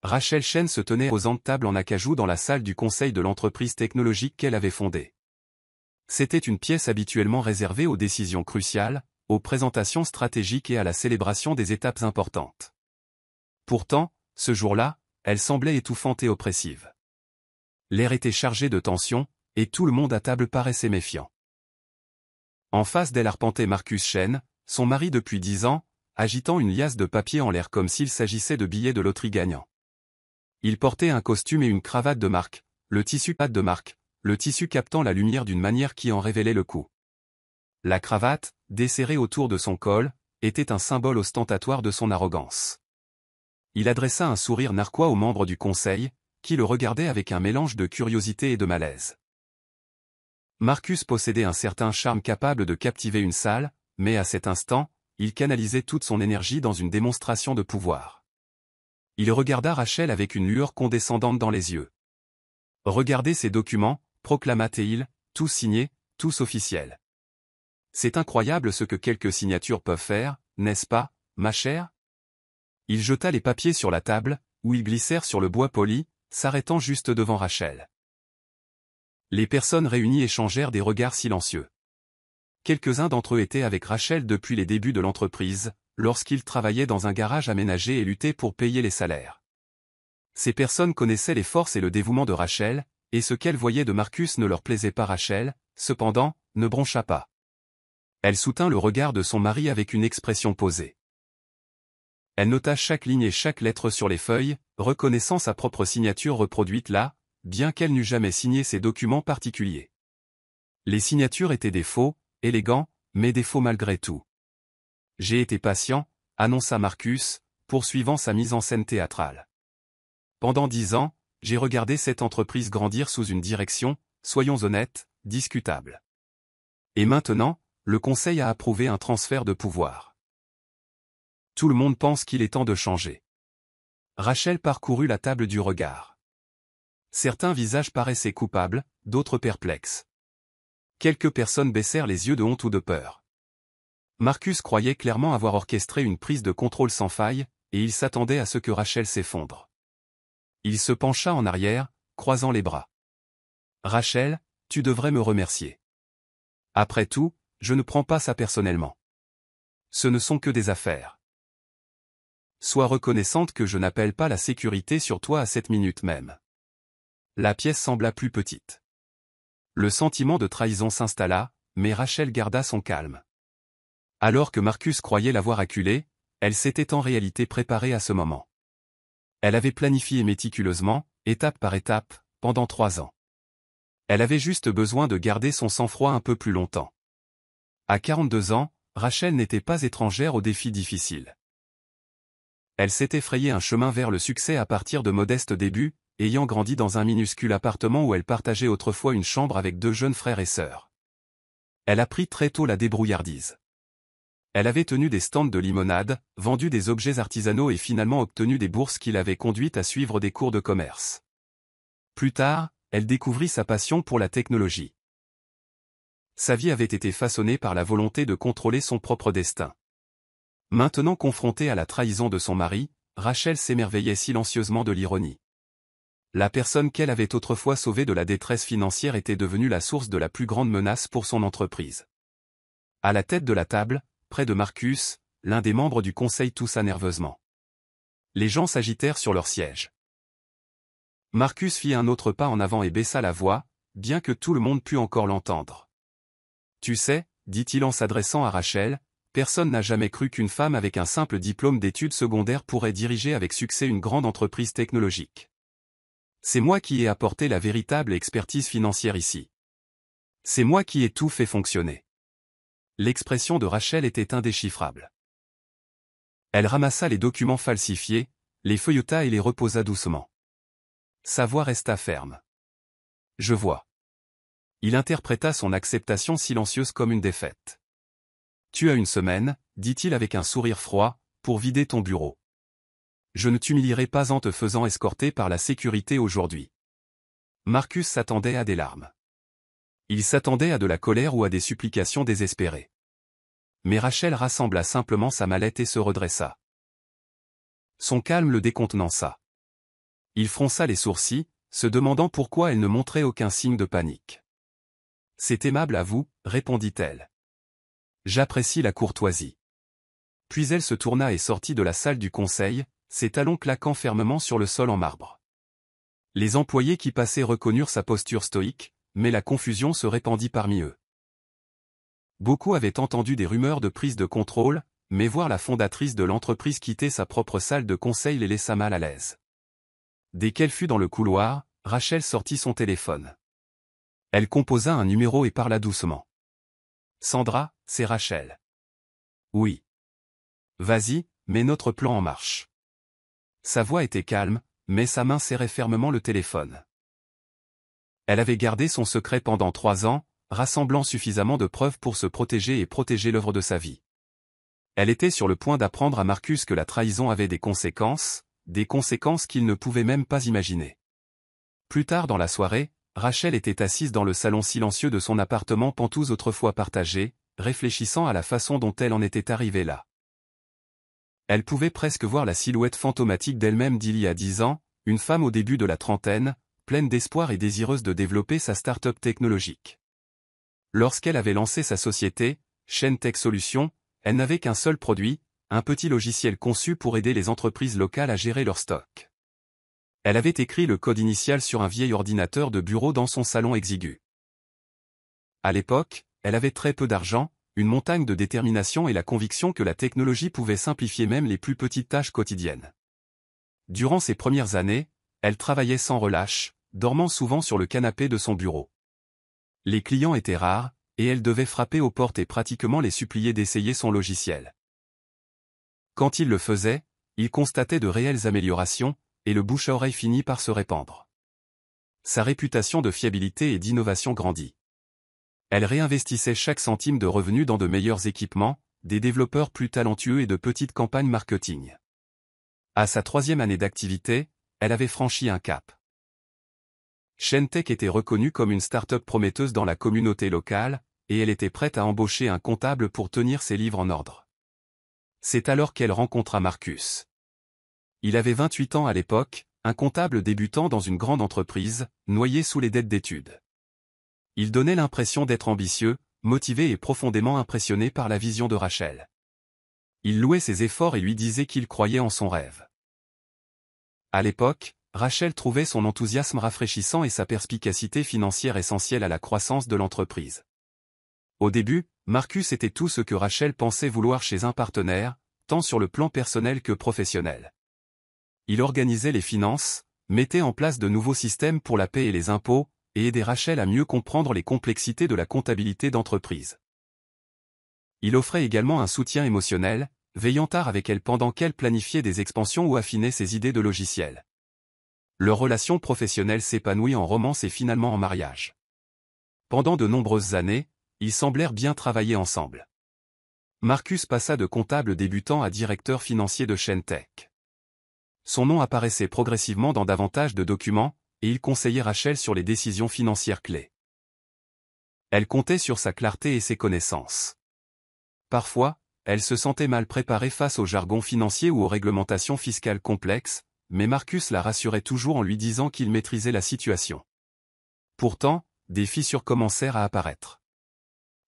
Rachel Chen se tenait aux table en acajou dans la salle du conseil de l'entreprise technologique qu'elle avait fondée. C'était une pièce habituellement réservée aux décisions cruciales, aux présentations stratégiques et à la célébration des étapes importantes. Pourtant, ce jour-là, elle semblait étouffante et oppressive. L'air était chargé de tension, et tout le monde à table paraissait méfiant. En face d'elle arpentait Marcus Chen, son mari depuis 10 ans, agitant une liasse de papier en l'air comme s'il s'agissait de billets de loterie gagnants. Il portait un costume et une cravate de marque, le tissu patte de marque, le tissu captant la lumière d'une manière qui en révélait le cou. La cravate, desserrée autour de son col, était un symbole ostentatoire de son arrogance. Il adressa un sourire narquois aux membres du conseil, qui le regardaient avec un mélange de curiosité et de malaise. Marcus possédait un certain charme capable de captiver une salle, mais à cet instant, il canalisait toute son énergie dans une démonstration de pouvoir. Il regarda Rachel avec une lueur condescendante dans les yeux. « Regardez ces documents », proclama-t-il, tous signés, tous officiels. « C'est incroyable ce que quelques signatures peuvent faire, n'est-ce pas, ma chère ?» Il jeta les papiers sur la table, où ils glissèrent sur le bois poli, s'arrêtant juste devant Rachel. Les personnes réunies échangèrent des regards silencieux. Quelques-uns d'entre eux étaient avec Rachel depuis les débuts de l'entreprise, lorsqu'ils travaillaient dans un garage aménagé et luttaient pour payer les salaires. Ces personnes connaissaient les forces et le dévouement de Rachel, et ce qu'elle voyait de Marcus ne leur plaisait pas. Rachel, cependant, ne broncha pas. Elle soutint le regard de son mari avec une expression posée. Elle nota chaque ligne et chaque lettre sur les feuilles, reconnaissant sa propre signature reproduite là, bien qu'elle n'eût jamais signé ces documents particuliers. Les signatures étaient des faux, élégants, mais des faux malgré tout. « J'ai été patient », annonça Marcus, poursuivant sa mise en scène théâtrale. « Pendant 10 ans, j'ai regardé cette entreprise grandir sous une direction, soyons honnêtes, discutable. Et maintenant, le conseil a approuvé un transfert de pouvoir. Tout le monde pense qu'il est temps de changer. » Rachel parcourut la table du regard. Certains visages paraissaient coupables, d'autres perplexes. Quelques personnes baissèrent les yeux de honte ou de peur. Marcus croyait clairement avoir orchestré une prise de contrôle sans faille, et il s'attendait à ce que Rachel s'effondre. Il se pencha en arrière, croisant les bras. « Rachel, tu devrais me remercier. Après tout, je ne prends pas ça personnellement. Ce ne sont que des affaires. Sois reconnaissante que je n'appelle pas la sécurité sur toi à cette minute même. » La pièce sembla plus petite. Le sentiment de trahison s'installa, mais Rachel garda son calme. Alors que Marcus croyait l'avoir acculée, elle s'était en réalité préparée à ce moment. Elle avait planifié méticuleusement, étape par étape, pendant 3 ans. Elle avait juste besoin de garder son sang-froid un peu plus longtemps. À 42 ans, Rachel n'était pas étrangère aux défis difficiles. Elle s'était frayé un chemin vers le succès à partir de modestes débuts, ayant grandi dans un minuscule appartement où elle partageait autrefois une chambre avec 2 jeunes frères et sœurs. Elle apprit très tôt la débrouillardise. Elle avait tenu des stands de limonade, vendu des objets artisanaux et finalement obtenu des bourses qui l'avaient conduite à suivre des cours de commerce. Plus tard, elle découvrit sa passion pour la technologie. Sa vie avait été façonnée par la volonté de contrôler son propre destin. Maintenant confrontée à la trahison de son mari, Rachel s'émerveillait silencieusement de l'ironie. La personne qu'elle avait autrefois sauvée de la détresse financière était devenue la source de la plus grande menace pour son entreprise. À la tête de la table, près de Marcus, l'un des membres du conseil toussa nerveusement. Les gens s'agitèrent sur leur siège. Marcus fit un autre pas en avant et baissa la voix, bien que tout le monde pût encore l'entendre. « Tu sais, » dit-il en s'adressant à Rachel, « personne n'a jamais cru qu'une femme avec un simple diplôme d'études secondaires pourrait diriger avec succès une grande entreprise technologique. C'est moi qui ai apporté la véritable expertise financière ici. C'est moi qui ai tout fait fonctionner. » L'expression de Rachel était indéchiffrable. Elle ramassa les documents falsifiés, les feuilleta et les reposa doucement. Sa voix resta ferme. « Je vois. » Il interpréta son acceptation silencieuse comme une défaite. « Tu as 1 semaine, dit-il avec un sourire froid, pour vider ton bureau. Je ne t'humilierai pas en te faisant escorter par la sécurité aujourd'hui. » Marcus s'attendait à des larmes. Il s'attendait à de la colère ou à des supplications désespérées. Mais Rachel rassembla simplement sa mallette et se redressa. Son calme le décontenança. Il fronça les sourcils, se demandant pourquoi elle ne montrait aucun signe de panique. « C'est aimable à vous, répondit-elle. J'apprécie la courtoisie. » Puis elle se tourna et sortit de la salle du conseil, ses talons claquant fermement sur le sol en marbre. Les employés qui passaient reconnurent sa posture stoïque, mais la confusion se répandit parmi eux. Beaucoup avaient entendu des rumeurs de prise de contrôle, mais voir la fondatrice de l'entreprise quitter sa propre salle de conseil les laissa mal à l'aise. Dès qu'elle fut dans le couloir, Rachel sortit son téléphone. Elle composa un numéro et parla doucement. « Sandra, c'est Rachel. »« Oui. »« Vas-y, mets notre plan en marche. » Sa voix était calme, mais sa main serrait fermement le téléphone. Elle avait gardé son secret pendant 3 ans, rassemblant suffisamment de preuves pour se protéger et protéger l'œuvre de sa vie. Elle était sur le point d'apprendre à Marcus que la trahison avait des conséquences qu'il ne pouvait même pas imaginer. Plus tard dans la soirée, Rachel était assise dans le salon silencieux de son appartement Penthouse autrefois partagé, réfléchissant à la façon dont elle en était arrivée là. Elle pouvait presque voir la silhouette fantomatique d'elle-même d'il y a 10 ans, une femme au début de la trentaine, pleine d'espoir et désireuse de développer sa start-up technologique. Lorsqu'elle avait lancé sa société, Shentech Solutions, elle n'avait qu'un seul produit, un petit logiciel conçu pour aider les entreprises locales à gérer leur stock. Elle avait écrit le code initial sur un vieil ordinateur de bureau dans son salon exigu. À l'époque, elle avait très peu d'argent, une montagne de détermination et la conviction que la technologie pouvait simplifier même les plus petites tâches quotidiennes. Durant ces premières années, elle travaillait sans relâche, dormant souvent sur le canapé de son bureau. Les clients étaient rares, et elle devait frapper aux portes et pratiquement les supplier d'essayer son logiciel. Quand il le faisait, il constatait de réelles améliorations, et le bouche-à-oreille finit par se répandre. Sa réputation de fiabilité et d'innovation grandit. Elle réinvestissait chaque centime de revenus dans de meilleurs équipements, des développeurs plus talentueux et de petites campagnes marketing. À sa 3e année d'activité, elle avait franchi un cap. Shentech était reconnue comme une start-up prometteuse dans la communauté locale, et elle était prête à embaucher un comptable pour tenir ses livres en ordre. C'est alors qu'elle rencontra Marcus. Il avait 28 ans à l'époque, un comptable débutant dans une grande entreprise, noyé sous les dettes d'études. Il donnait l'impression d'être ambitieux, motivé et profondément impressionné par la vision de Rachel. Il louait ses efforts et lui disait qu'il croyait en son rêve. À l'époque, Rachel trouvait son enthousiasme rafraîchissant et sa perspicacité financière essentielle à la croissance de l'entreprise. Au début, Marcus était tout ce que Rachel pensait vouloir chez un partenaire, tant sur le plan personnel que professionnel. Il organisait les finances, mettait en place de nouveaux systèmes pour la paie et les impôts, et aidait Rachel à mieux comprendre les complexités de la comptabilité d'entreprise. Il offrait également un soutien émotionnel, veillant tard avec elle pendant qu'elle planifiait des expansions ou affinait ses idées de logiciels. Leur relation professionnelle s'épanouit en romance et finalement en mariage. Pendant de nombreuses années, ils semblèrent bien travailler ensemble. Marcus passa de comptable débutant à directeur financier de Shentech. Son nom apparaissait progressivement dans davantage de documents, et il conseillait Rachel sur les décisions financières clés. Elle comptait sur sa clarté et ses connaissances. Parfois, elle se sentait mal préparée face au jargon financier ou aux réglementations fiscales complexes, mais Marcus la rassurait toujours en lui disant qu'il maîtrisait la situation. Pourtant, des fissures commencèrent à apparaître.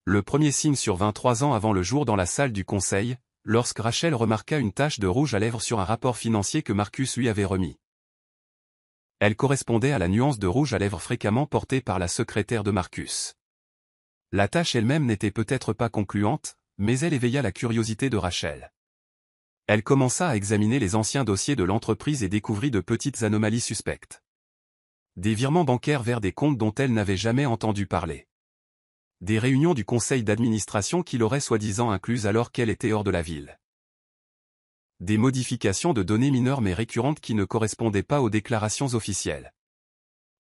Le premier signe survint 3 ans avant le jour dans la salle du conseil, lorsque Rachel remarqua une tache de rouge à lèvres sur un rapport financier que Marcus lui avait remis. Elle correspondait à la nuance de rouge à lèvres fréquemment portée par la secrétaire de Marcus. La tâche elle-même n'était peut-être pas concluante, mais elle éveilla la curiosité de Rachel. Elle commença à examiner les anciens dossiers de l'entreprise et découvrit de petites anomalies suspectes. Des virements bancaires vers des comptes dont elle n'avait jamais entendu parler. Des réunions du conseil d'administration qui l'auraient soi-disant incluses alors qu'elle était hors de la ville. Des modifications de données mineures mais récurrentes qui ne correspondaient pas aux déclarations officielles.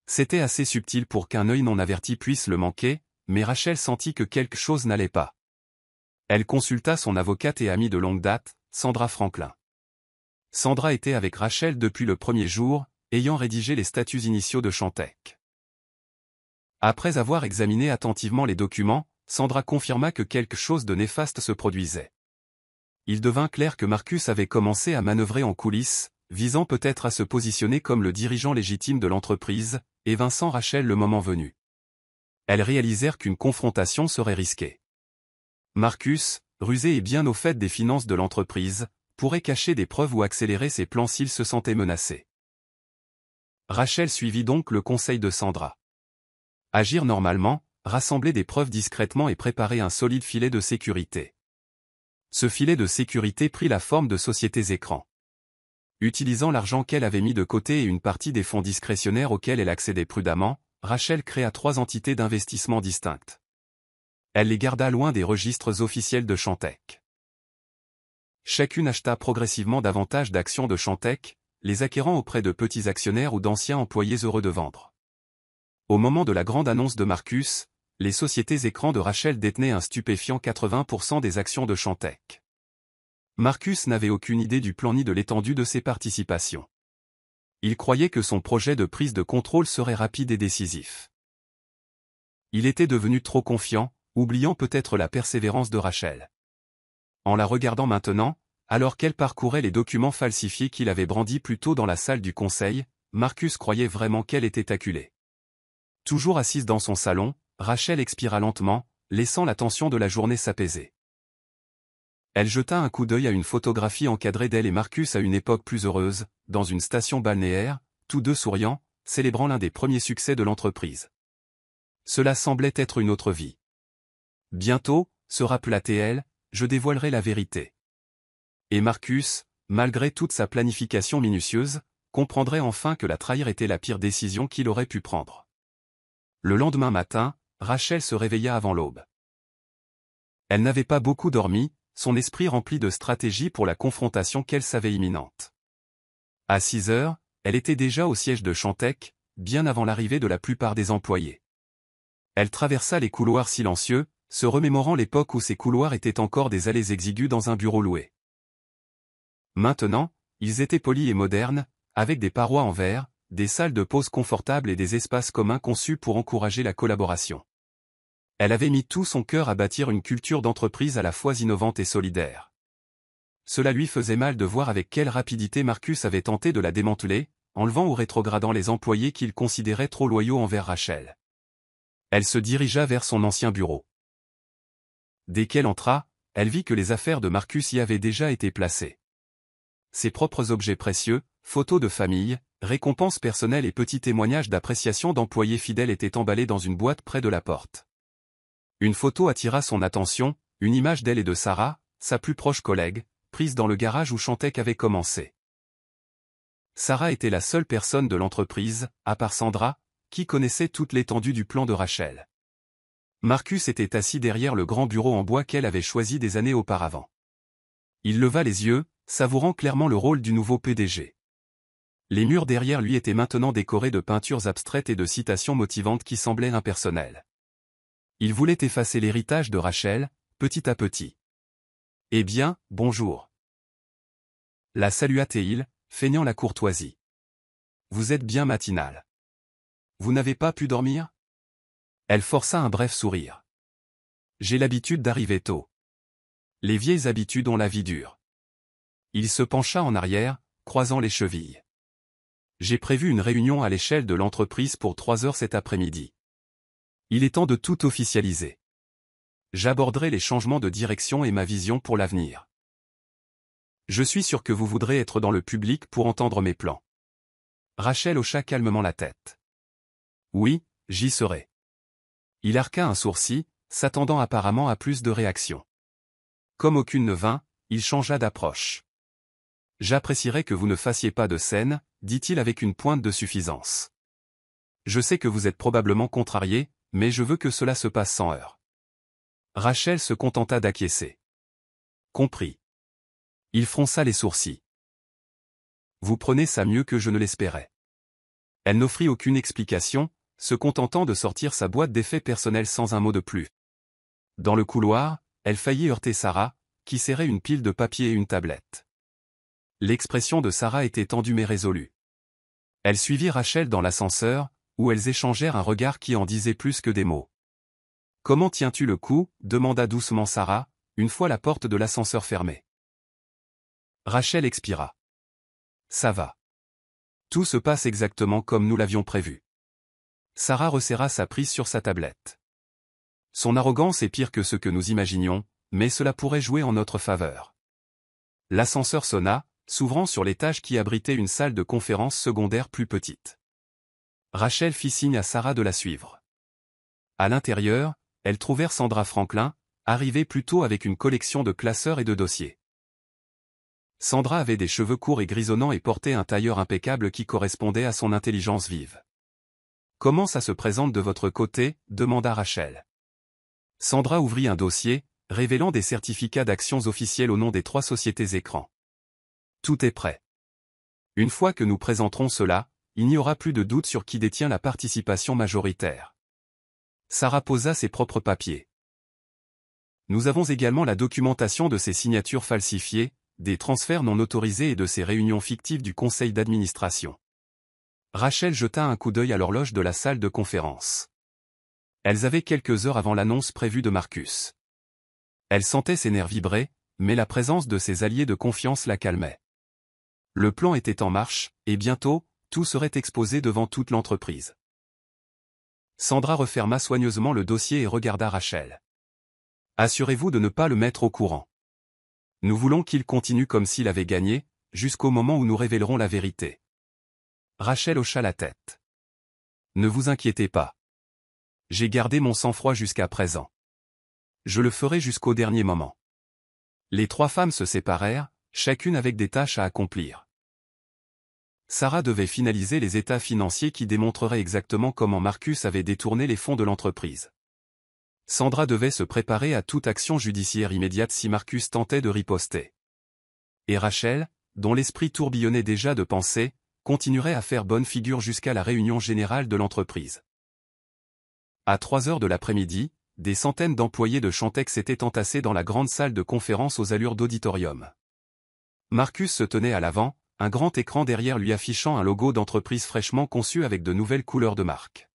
C'était assez subtil pour qu'un œil non averti puisse le manquer, mais Rachel sentit que quelque chose n'allait pas. Elle consulta son avocate et amie de longue date, Sandra Franklin. Sandra était avec Rachel depuis le premier jour, ayant rédigé les statuts initiaux de Shentech. Après avoir examiné attentivement les documents, Sandra confirma que quelque chose de néfaste se produisait. Il devint clair que Marcus avait commencé à manœuvrer en coulisses, visant peut-être à se positionner comme le dirigeant légitime de l'entreprise, évinçant Rachel le moment venu. Elles réalisèrent qu'une confrontation serait risquée. Marcus, rusé et bien au fait des finances de l'entreprise, pourrait cacher des preuves ou accélérer ses plans s'il se sentait menacé. Rachel suivit donc le conseil de Sandra. Agir normalement, rassembler des preuves discrètement et préparer un solide filet de sécurité. Ce filet de sécurité prit la forme de sociétés écrans. Utilisant l'argent qu'elle avait mis de côté et une partie des fonds discrétionnaires auxquels elle accédait prudemment, Rachel créa 3 entités d'investissement distinctes. Elle les garda loin des registres officiels de Shantech. Chacune acheta progressivement davantage d'actions de Shantech, les acquérant auprès de petits actionnaires ou d'anciens employés heureux de vendre. Au moment de la grande annonce de Marcus, les sociétés écrans de Rachel détenaient un stupéfiant 80% des actions de Shantech. Marcus n'avait aucune idée du plan ni de l'étendue de ses participations. Il croyait que son projet de prise de contrôle serait rapide et décisif. Il était devenu trop confiant, oubliant peut-être la persévérance de Rachel. En la regardant maintenant, alors qu'elle parcourait les documents falsifiés qu'il avait brandis plus tôt dans la salle du conseil, Marcus croyait vraiment qu'elle était acculée. Toujours assise dans son salon, Rachel expira lentement, laissant la tension de la journée s'apaiser. Elle jeta un coup d'œil à une photographie encadrée d'elle et Marcus à une époque plus heureuse, dans une station balnéaire, tous deux souriants, célébrant l'un des premiers succès de l'entreprise. Cela semblait être une autre vie. Bientôt, se rappela-t-elle, je dévoilerai la vérité. Et Marcus, malgré toute sa planification minutieuse, comprendrait enfin que la trahir était la pire décision qu'il aurait pu prendre. Le lendemain matin, Rachel se réveilla avant l'aube. Elle n'avait pas beaucoup dormi, son esprit rempli de stratégies pour la confrontation qu'elle savait imminente. À 6 heures, elle était déjà au siège de Shantech, bien avant l'arrivée de la plupart des employés. Elle traversa les couloirs silencieux, se remémorant l'époque où ces couloirs étaient encore des allées exiguës dans un bureau loué. Maintenant, ils étaient polis et modernes, avec des parois en verre, des salles de pause confortables et des espaces communs conçus pour encourager la collaboration. Elle avait mis tout son cœur à bâtir une culture d'entreprise à la fois innovante et solidaire. Cela lui faisait mal de voir avec quelle rapidité Marcus avait tenté de la démanteler, enlevant ou rétrogradant les employés qu'il considérait trop loyaux envers Rachel. Elle se dirigea vers son ancien bureau. Dès qu'elle entra, elle vit que les affaires de Marcus y avaient déjà été placées. Ses propres objets précieux, photos de famille, récompenses personnelles et petits témoignages d'appréciation d'employés fidèles étaient emballés dans une boîte près de la porte. Une photo attira son attention, une image d'elle et de Sarah, sa plus proche collègue, prise dans le garage où Shantech avait commencé. Sarah était la seule personne de l'entreprise, à part Sandra, qui connaissait toute l'étendue du plan de Rachel. Marcus était assis derrière le grand bureau en bois qu'elle avait choisi des années auparavant. Il leva les yeux, savourant clairement le rôle du nouveau PDG. Les murs derrière lui étaient maintenant décorés de peintures abstraites et de citations motivantes qui semblaient impersonnelles. Il voulait effacer l'héritage de Rachel, petit à petit. « Eh bien, bonjour. » La salua-t-il, feignant la courtoisie. « Vous êtes bien matinale. Vous n'avez pas pu dormir ?» Elle força un bref sourire. « J'ai l'habitude d'arriver tôt. Les vieilles habitudes ont la vie dure. » Il se pencha en arrière, croisant les chevilles. « J'ai prévu une réunion à l'échelle de l'entreprise pour 3 heures cet après-midi. Il est temps de tout officialiser. J'aborderai les changements de direction et ma vision pour l'avenir. Je suis sûr que vous voudrez être dans le public pour entendre mes plans. » Rachel hocha calmement la tête. « Oui, j'y serai. » Il arqua un sourcil, s'attendant apparemment à plus de réactions. Comme aucune ne vint, il changea d'approche. « J'apprécierais que vous ne fassiez pas de scène, » dit-il avec une pointe de suffisance. « Je sais que vous êtes probablement contrarié, mais je veux que cela se passe sans heurts. » Rachel se contenta d'acquiescer. « Compris. » Il fronça les sourcils. « Vous prenez ça mieux que je ne l'espérais. » Elle n'offrit aucune explication, se contentant de sortir sa boîte d'effets personnels sans un mot de plus. Dans le couloir, elle faillit heurter Sarah, qui serrait une pile de papier et une tablette. L'expression de Sarah était tendue mais résolue. Elle suivit Rachel dans l'ascenseur, où elles échangèrent un regard qui en disait plus que des mots. « Comment tiens-tu le coup ?» demanda doucement Sarah, une fois la porte de l'ascenseur fermée. Rachel expira. Ça va. Tout se passe exactement comme nous l'avions prévu. Sarah resserra sa prise sur sa tablette. Son arrogance est pire que ce que nous imaginions, mais cela pourrait jouer en notre faveur. L'ascenseur sonna, s'ouvrant sur l'étage qui abritait une salle de conférence secondaire plus petite. Rachel fit signe à Sarah de la suivre. À l'intérieur, elles trouvèrent Sandra Franklin, arrivée plus tôt avec une collection de classeurs et de dossiers. Sandra avait des cheveux courts et grisonnants et portait un tailleur impeccable qui correspondait à son intelligence vive. « Comment ça se présente de votre côté ?» demanda Rachel. Sandra ouvrit un dossier, révélant des certificats d'actions officielles au nom des 3 sociétés écrans. « Tout est prêt. Une fois que nous présenterons cela, il n'y aura plus de doute sur qui détient la participation majoritaire. » Sarah posa ses propres papiers. Nous avons également la documentation de ces signatures falsifiées, des transferts non autorisés et de ces réunions fictives du conseil d'administration. Rachel jeta un coup d'œil à l'horloge de la salle de conférence. Elles avaient quelques heures avant l'annonce prévue de Marcus. Elle sentait ses nerfs vibrer, mais la présence de ses alliés de confiance la calmait. Le plan était en marche, et bientôt, tout serait exposé devant toute l'entreprise. Sandra referma soigneusement le dossier et regarda Rachel. « Assurez-vous de ne pas le mettre au courant. Nous voulons qu'il continue comme s'il avait gagné, jusqu'au moment où nous révélerons la vérité. » Rachel hocha la tête. « Ne vous inquiétez pas. J'ai gardé mon sang-froid jusqu'à présent. Je le ferai jusqu'au dernier moment. » Les 3 femmes se séparèrent, chacune avec des tâches à accomplir. Sarah devait finaliser les états financiers qui démontreraient exactement comment Marcus avait détourné les fonds de l'entreprise. Sandra devait se préparer à toute action judiciaire immédiate si Marcus tentait de riposter. Et Rachel, dont l'esprit tourbillonnait déjà de pensées, continuerait à faire bonne figure jusqu'à la réunion générale de l'entreprise. À 3 heures de l'après-midi, des centaines d'employés de Chantec s'étaient entassés dans la grande salle de conférence aux allures d'auditorium. Marcus se tenait à l'avant, un grand écran derrière lui affichant un logo d'entreprise fraîchement conçu avec de nouvelles couleurs de marque.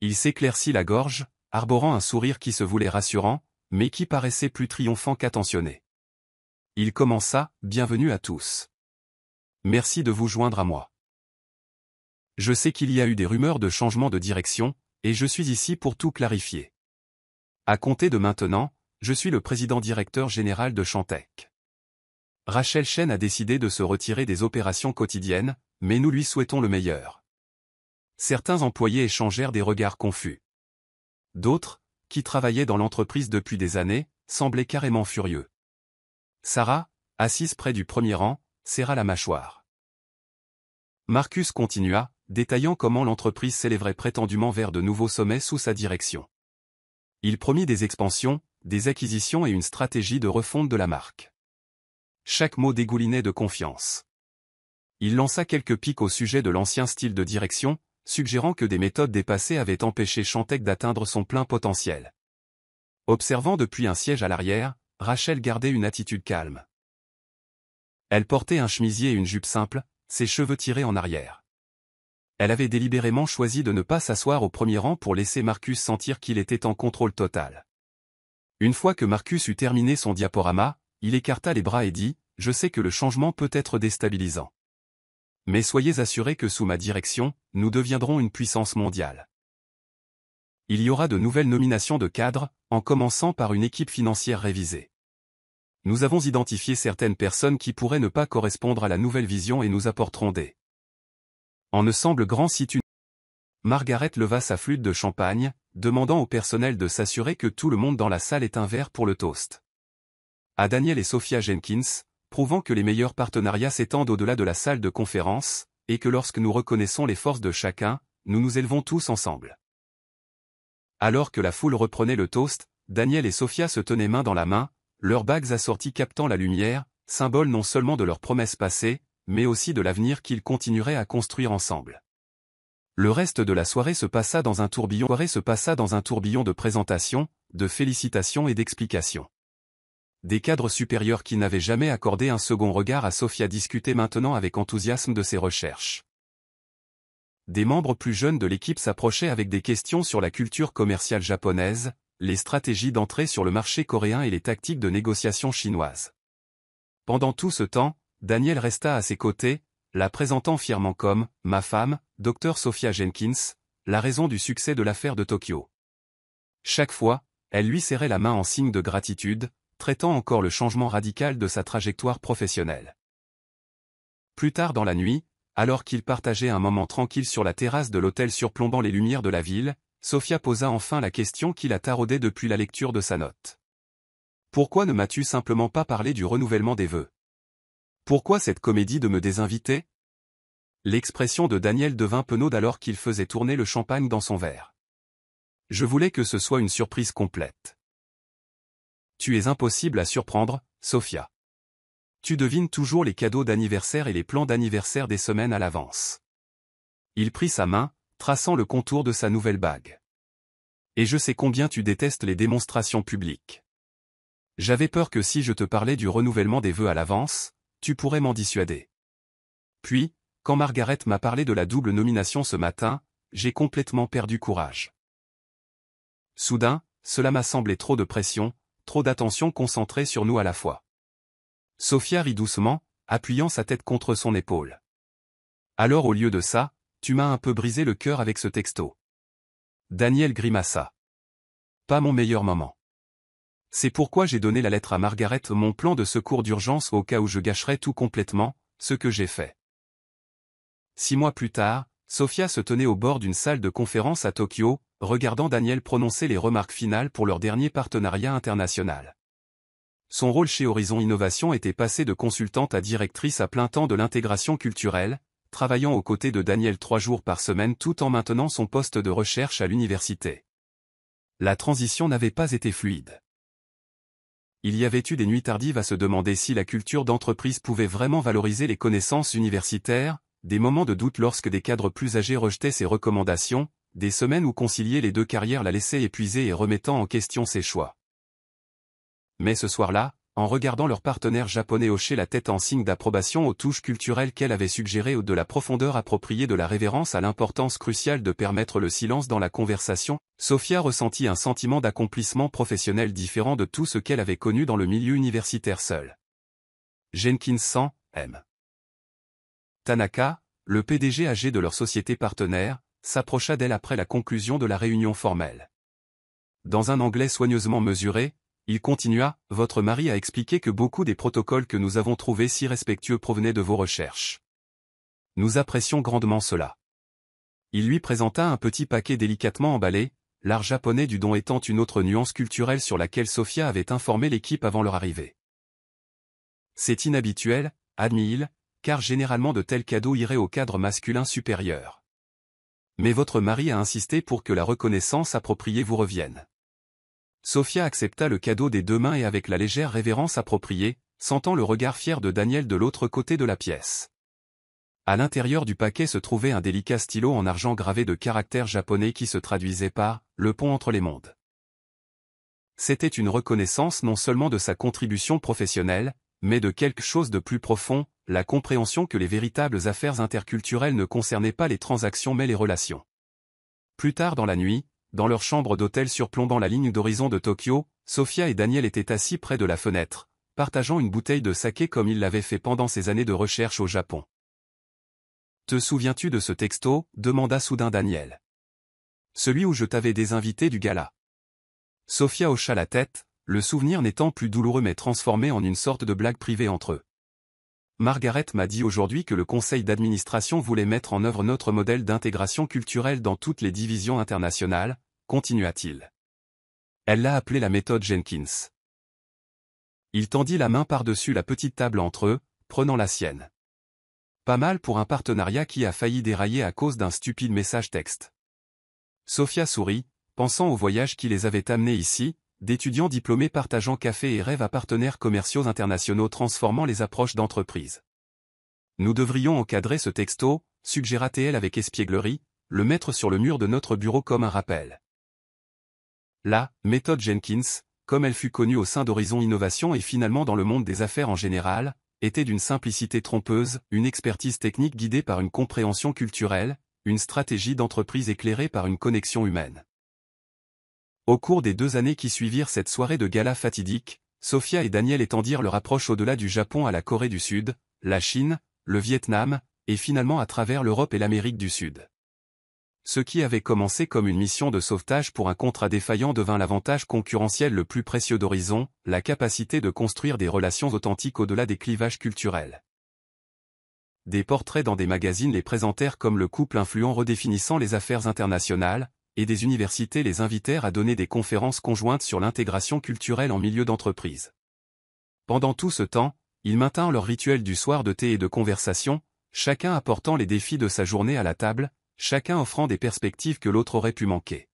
Il s'éclaircit la gorge, arborant un sourire qui se voulait rassurant, mais qui paraissait plus triomphant qu'attentionné. Il commença, « Bienvenue à tous. Merci de vous joindre à moi. Je sais qu'il y a eu des rumeurs de changement de direction, et je suis ici pour tout clarifier. À compter de maintenant, je suis le président-directeur général de Chantec. Rachel Chen a décidé de se retirer des opérations quotidiennes, mais nous lui souhaitons le meilleur. » Certains employés échangèrent des regards confus. D'autres, qui travaillaient dans l'entreprise depuis des années, semblaient carrément furieux. Sarah, assise près du premier rang, serra la mâchoire. Marcus continua, détaillant comment l'entreprise s'élèverait prétendument vers de nouveaux sommets sous sa direction. Il promit des expansions, des acquisitions et une stratégie de refonte de la marque. Chaque mot dégoulinait de confiance. Il lança quelques piques au sujet de l'ancien style de direction, suggérant que des méthodes dépassées avaient empêché Chantec d'atteindre son plein potentiel. Observant depuis un siège à l'arrière, Rachel gardait une attitude calme. Elle portait un chemisier et une jupe simple, ses cheveux tirés en arrière. Elle avait délibérément choisi de ne pas s'asseoir au premier rang pour laisser Marcus sentir qu'il était en contrôle total. Une fois que Marcus eut terminé son diaporama, il écarta les bras et dit, « Je sais que le changement peut être déstabilisant. Mais soyez assurés que sous ma direction, nous deviendrons une puissance mondiale. Il y aura de nouvelles nominations de cadres, en commençant par une équipe financière révisée. Nous avons identifié certaines personnes qui pourraient ne pas correspondre à la nouvelle vision et nous apporterons des. En ne semble grand si tu. » Margaret leva sa flûte de champagne, demandant au personnel de s'assurer que tout le monde dans la salle ait un verre pour le toast. À Daniel et Sophia Jenkins, prouvant que les meilleurs partenariats s'étendent au-delà de la salle de conférence, et que lorsque nous reconnaissons les forces de chacun, nous nous élevons tous ensemble. Alors que la foule reprenait le toast, Daniel et Sophia se tenaient main dans la main, leurs bagues assorties captant la lumière, symbole non seulement de leurs promesses passées, mais aussi de l'avenir qu'ils continueraient à construire ensemble. Le reste de la soirée se passa dans un tourbillon de présentations, de félicitations et d'explications. Des cadres supérieurs qui n'avaient jamais accordé un second regard à Sophia discutaient maintenant avec enthousiasme de ses recherches. Des membres plus jeunes de l'équipe s'approchaient avec des questions sur la culture commerciale japonaise, les stratégies d'entrée sur le marché coréen et les tactiques de négociation chinoises. Pendant tout ce temps, Daniel resta à ses côtés, la présentant fièrement comme « ma femme, Dr Sophia Jenkins », la raison du succès de l'affaire de Tokyo. Chaque fois, elle lui serrait la main en signe de gratitude, traitant encore le changement radical de sa trajectoire professionnelle. Plus tard dans la nuit, alors qu'ils partageaient un moment tranquille sur la terrasse de l'hôtel surplombant les lumières de la ville, Sophia posa enfin la question qui la taraudait depuis la lecture de sa note. « Pourquoi ne m'as-tu simplement pas parlé du renouvellement des vœux? Pourquoi cette comédie de me désinviter ?» L'expression de Daniel devint penaude alors qu'il faisait tourner le champagne dans son verre. « Je voulais que ce soit une surprise complète. »« Tu es impossible à surprendre, Sophia. Tu devines toujours les cadeaux d'anniversaire et les plans d'anniversaire des semaines à l'avance. » Il prit sa main, traçant le contour de sa nouvelle bague. « Et je sais combien tu détestes les démonstrations publiques. J'avais peur que si je te parlais du renouvellement des vœux à l'avance, tu pourrais m'en dissuader. Puis, quand Margaret m'a parlé de la double nomination ce matin, j'ai complètement perdu courage. Soudain, cela m'a semblé trop de pression, trop d'attention concentrée sur nous à la fois. » Sophia rit doucement, appuyant sa tête contre son épaule. « Alors au lieu de ça, tu m'as un peu brisé le cœur avec ce texto. » Daniel grimaça. « Pas mon meilleur moment. C'est pourquoi j'ai donné la lettre à Margaret, mon plan de secours d'urgence au cas où je gâcherais tout complètement, ce que j'ai fait. » 6 mois plus tard, Sophia se tenait au bord d'une salle de conférence à Tokyo, regardant Daniel prononcer les remarques finales pour leur dernier partenariat international. Son rôle chez Horizon Innovation était passé de consultante à directrice à plein temps de l'intégration culturelle, travaillant aux côtés de Daniel 3 jours par semaine tout en maintenant son poste de recherche à l'université. La transition n'avait pas été fluide. Il y avait eu des nuits tardives à se demander si la culture d'entreprise pouvait vraiment valoriser les connaissances universitaires, des moments de doute lorsque des cadres plus âgés rejetaient ses recommandations, des semaines où concilier les deux carrières la laissait épuisée et remettant en question ses choix. Mais ce soir-là, en regardant leur partenaire japonais hocher la tête en signe d'approbation aux touches culturelles qu'elle avait suggérées ou de la profondeur appropriée de la révérence à l'importance cruciale de permettre le silence dans la conversation, Sophia ressentit un sentiment d'accomplissement professionnel différent de tout ce qu'elle avait connu dans le milieu universitaire seul. Jenkins 100, M. Tanaka, le PDG âgé de leur société partenaire, s'approcha d'elle après la conclusion de la réunion formelle. Dans un anglais soigneusement mesuré, il continua, « Votre mari a expliqué que beaucoup des protocoles que nous avons trouvés si respectueux provenaient de vos recherches. Nous apprécions grandement cela. » Il lui présenta un petit paquet délicatement emballé, l'art japonais du don étant une autre nuance culturelle sur laquelle Sophia avait informé l'équipe avant leur arrivée. « C'est inhabituel, » admit-il, car généralement de tels cadeaux iraient au cadre masculin supérieur. Mais votre mari a insisté pour que la reconnaissance appropriée vous revienne. Sophia accepta le cadeau des deux mains et avec la légère révérence appropriée, sentant le regard fier de Daniel de l'autre côté de la pièce. À l'intérieur du paquet se trouvait un délicat stylo en argent gravé de caractères japonais qui se traduisait par « le pont entre les mondes ». C'était une reconnaissance non seulement de sa contribution professionnelle, mais de quelque chose de plus profond, la compréhension que les véritables affaires interculturelles ne concernaient pas les transactions mais les relations. Plus tard dans la nuit, dans leur chambre d'hôtel surplombant la ligne d'horizon de Tokyo, Sophia et Daniel étaient assis près de la fenêtre, partageant une bouteille de saké comme ils l'avaient fait pendant ses années de recherche au Japon. « Te souviens-tu de ce texto » demanda soudain Daniel. « Celui où je t'avais désinvité du gala. » Sophia hocha la tête, le souvenir n'étant plus douloureux mais transformé en une sorte de blague privée entre eux. « Margaret m'a dit aujourd'hui que le conseil d'administration voulait mettre en œuvre notre modèle d'intégration culturelle dans toutes les divisions internationales, continua-t-il. Elle l'a appelé la méthode Jenkins. Il tendit la main par-dessus la petite table entre eux, prenant la sienne. Pas mal pour un partenariat qui a failli dérailler à cause d'un stupide message texte. Sophia sourit, pensant au voyage qui les avait amenés ici, d'étudiants diplômés partageant café et rêves à partenaires commerciaux internationaux transformant les approches d'entreprise. Nous devrions encadrer ce texto, suggéra-t-elle avec espièglerie, le mettre sur le mur de notre bureau comme un rappel. La méthode Jenkins, comme elle fut connue au sein d'Horizon Innovation et finalement dans le monde des affaires en général, était d'une simplicité trompeuse, une expertise technique guidée par une compréhension culturelle, une stratégie d'entreprise éclairée par une connexion humaine. Au cours des 2 années qui suivirent cette soirée de gala fatidique, Sophia et Daniel étendirent leur approche au-delà du Japon à la Corée du Sud, la Chine, le Vietnam, et finalement à travers l'Europe et l'Amérique du Sud. Ce qui avait commencé comme une mission de sauvetage pour un contrat défaillant devint l'avantage concurrentiel le plus précieux d'Horizon, la capacité de construire des relations authentiques au-delà des clivages culturels. Des portraits dans des magazines les présentèrent comme le couple influent redéfinissant les affaires internationales, et des universités les invitèrent à donner des conférences conjointes sur l'intégration culturelle en milieu d'entreprise. Pendant tout ce temps, ils maintinrent leur rituel du soir de thé et de conversation, chacun apportant les défis de sa journée à la table, chacun offrant des perspectives que l'autre aurait pu manquer.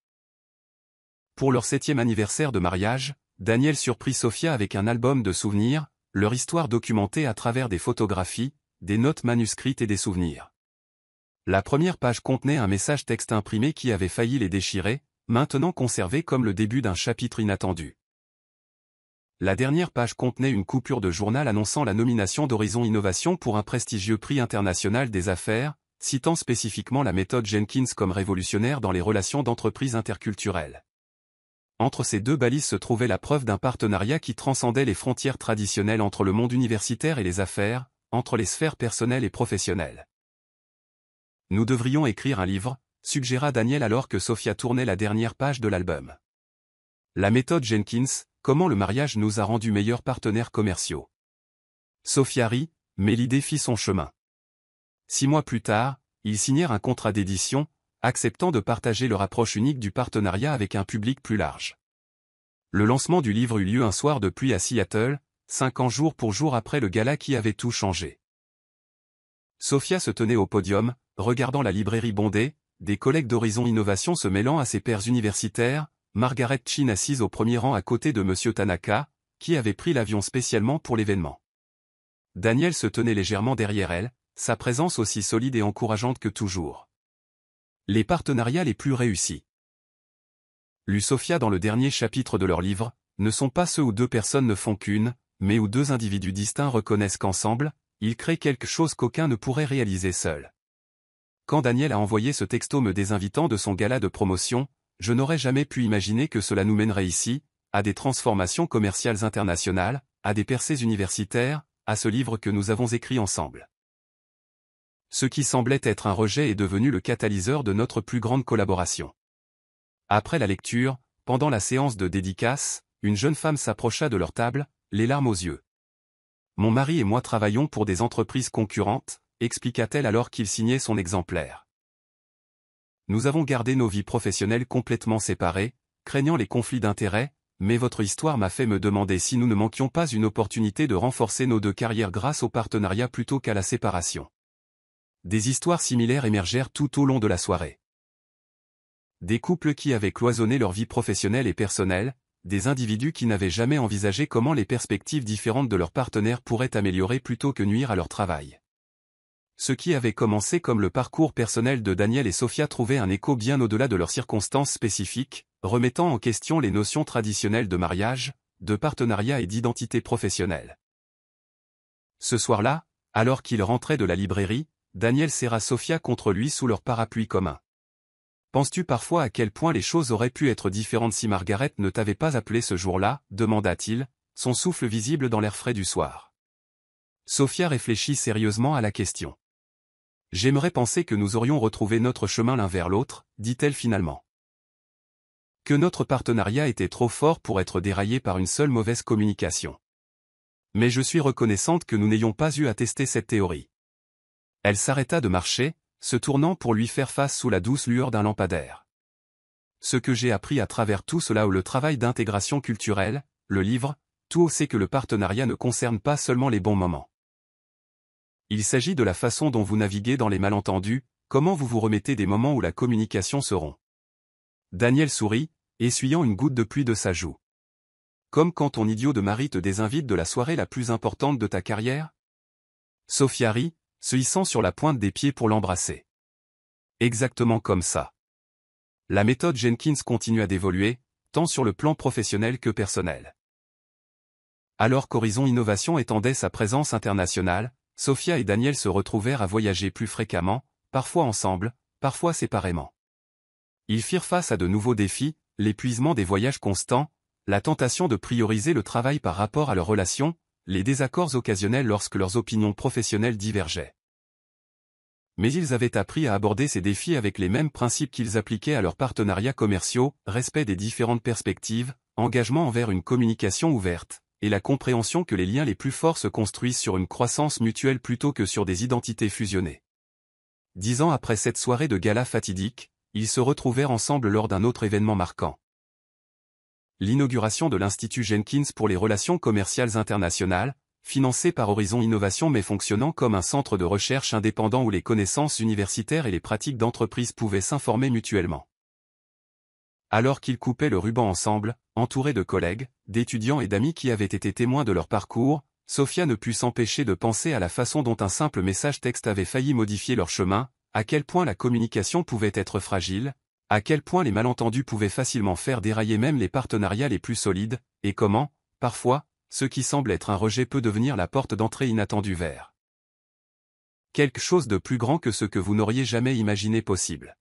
Pour leur 7e anniversaire de mariage, Daniel surprit Sophia avec un album de souvenirs, leur histoire documentée à travers des photographies, des notes manuscrites et des souvenirs. La première page contenait un message texte imprimé qui avait failli les déchirer, maintenant conservé comme le début d'un chapitre inattendu. La dernière page contenait une coupure de journal annonçant la nomination d'Horizon Innovation pour un prestigieux prix international des affaires, citant spécifiquement la méthode Jenkins comme révolutionnaire dans les relations d'entreprise interculturelles. Entre ces deux balises se trouvait la preuve d'un partenariat qui transcendait les frontières traditionnelles entre le monde universitaire et les affaires, entre les sphères personnelles et professionnelles. Nous devrions écrire un livre, suggéra Daniel alors que Sophia tournait la dernière page de l'album. La méthode Jenkins, comment le mariage nous a rendus meilleurs partenaires commerciaux. Sophia rit, mais l'idée fit son chemin. 6 mois plus tard, ils signèrent un contrat d'édition, acceptant de partager leur approche unique du partenariat avec un public plus large. Le lancement du livre eut lieu un soir de pluie à Seattle, 5 ans jour pour jour après le gala qui avait tout changé. Sophia se tenait au podium, regardant la librairie bondée, des collègues d'Horizon Innovation se mêlant à ses pairs universitaires, Margaret Chin assise au premier rang à côté de M. Tanaka, qui avait pris l'avion spécialement pour l'événement. Daniel se tenait légèrement derrière elle, sa présence aussi solide et encourageante que toujours. Les partenariats les plus réussis. Lut Sophia dans le dernier chapitre de leur livre, ne sont pas ceux où 2 personnes ne font qu'une, mais où 2 individus distincts reconnaissent qu'ensemble, ils créent quelque chose qu'aucun ne pourrait réaliser seul. Quand Daniel a envoyé ce texto me désinvitant de son gala de promotion, je n'aurais jamais pu imaginer que cela nous mènerait ici, à des transformations commerciales internationales, à des percées universitaires, à ce livre que nous avons écrit ensemble. Ce qui semblait être un rejet est devenu le catalyseur de notre plus grande collaboration. Après la lecture, pendant la séance de dédicace, une jeune femme s'approcha de leur table, les larmes aux yeux. Mon mari et moi travaillons pour des entreprises concurrentes, expliqua-t-elle alors qu'il signait son exemplaire. Nous avons gardé nos vies professionnelles complètement séparées, craignant les conflits d'intérêts, mais votre histoire m'a fait me demander si nous ne manquions pas une opportunité de renforcer nos 2 carrières grâce au partenariat plutôt qu'à la séparation. Des histoires similaires émergèrent tout au long de la soirée. Des couples qui avaient cloisonné leur vie professionnelle et personnelle, des individus qui n'avaient jamais envisagé comment les perspectives différentes de leurs partenaires pourraient améliorer plutôt que nuire à leur travail. Ce qui avait commencé comme le parcours personnel de Daniel et Sophia trouvait un écho bien au-delà de leurs circonstances spécifiques, remettant en question les notions traditionnelles de mariage, de partenariat et d'identité professionnelle. Ce soir-là, alors qu'il rentrait de la librairie, Daniel serra Sophia contre lui sous leur parapluie commun. « Penses-tu parfois à quel point les choses auraient pu être différentes si Margaret ne t'avait pas appelé ce jour-là » demanda-t-il, son souffle visible dans l'air frais du soir. Sophia réfléchit sérieusement à la question. « J'aimerais penser que nous aurions retrouvé notre chemin l'un vers l'autre, dit-elle finalement. Que notre partenariat était trop fort pour être déraillé par une seule mauvaise communication. Mais je suis reconnaissante que nous n'ayons pas eu à tester cette théorie. » Elle s'arrêta de marcher, se tournant pour lui faire face sous la douce lueur d'un lampadaire. Ce que j'ai appris à travers tout cela ou le travail d'intégration culturelle, le livre, tout c'est que le partenariat ne concerne pas seulement les bons moments. Il s'agit de la façon dont vous naviguez dans les malentendus, comment vous vous remettez des moments où la communication se rompt. Daniel sourit, essuyant une goutte de pluie de sa joue. Comme quand ton idiot de mari te désinvite de la soirée la plus importante de ta carrière? Sophia rit, se hissant sur la pointe des pieds pour l'embrasser. Exactement comme ça. La méthode Jenkins continua d'évoluer, tant sur le plan professionnel que personnel. Alors qu'Horizon Innovation étendait sa présence internationale, Sophia et Daniel se retrouvèrent à voyager plus fréquemment, parfois ensemble, parfois séparément. Ils firent face à de nouveaux défis, l'épuisement des voyages constants, la tentation de prioriser le travail par rapport à leurs relations, les désaccords occasionnels lorsque leurs opinions professionnelles divergeaient. Mais ils avaient appris à aborder ces défis avec les mêmes principes qu'ils appliquaient à leurs partenariats commerciaux, respect des différentes perspectives, engagement envers une communication ouverte, et la compréhension que les liens les plus forts se construisent sur une croissance mutuelle plutôt que sur des identités fusionnées. 10 ans après cette soirée de gala fatidique, ils se retrouvèrent ensemble lors d'un autre événement marquant. L'inauguration de l'Institut Jenkins pour les relations commerciales internationales, financé par Horizon Innovation mais fonctionnant comme un centre de recherche indépendant où les connaissances universitaires et les pratiques d'entreprise pouvaient s'informer mutuellement. Alors qu'ils coupaient le ruban ensemble, entourés de collègues, d'étudiants et d'amis qui avaient été témoins de leur parcours, Sophia ne put s'empêcher de penser à la façon dont un simple message texte avait failli modifier leur chemin, à quel point la communication pouvait être fragile, à quel point les malentendus pouvaient facilement faire dérailler même les partenariats les plus solides, et comment, parfois, ce qui semble être un rejet peut devenir la porte d'entrée inattendue vers quelque chose de plus grand que ce que vous n'auriez jamais imaginé possible.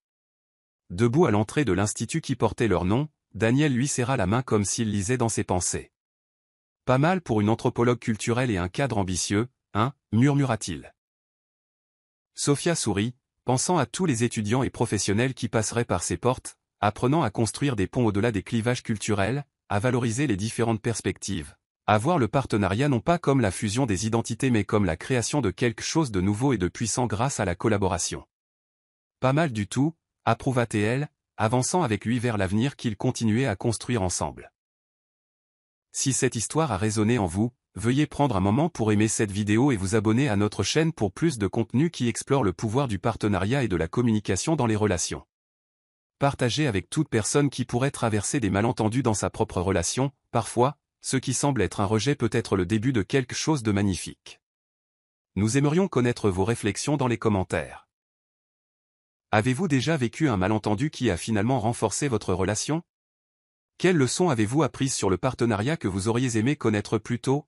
Debout à l'entrée de l'institut qui portait leur nom, Daniel lui serra la main comme s'il lisait dans ses pensées. « Pas mal pour une anthropologue culturelle et un cadre ambitieux, hein » murmura-t-il. Sophia sourit, pensant à tous les étudiants et professionnels qui passeraient par ses portes, apprenant à construire des ponts au-delà des clivages culturels, à valoriser les différentes perspectives, à voir le partenariat non pas comme la fusion des identités mais comme la création de quelque chose de nouveau et de puissant grâce à la collaboration. Pas mal du tout, approuva-t-elle, avançant avec lui vers l'avenir qu'ils continuaient à construire ensemble. Si cette histoire a résonné en vous, veuillez prendre un moment pour aimer cette vidéo et vous abonner à notre chaîne pour plus de contenu qui explore le pouvoir du partenariat et de la communication dans les relations. Partagez avec toute personne qui pourrait traverser des malentendus dans sa propre relation, parfois, ce qui semble être un rejet peut être le début de quelque chose de magnifique. Nous aimerions connaître vos réflexions dans les commentaires. Avez-vous déjà vécu un malentendu qui a finalement renforcé votre relation? Quelles leçons avez-vous apprises sur le partenariat que vous auriez aimé connaître plus tôt?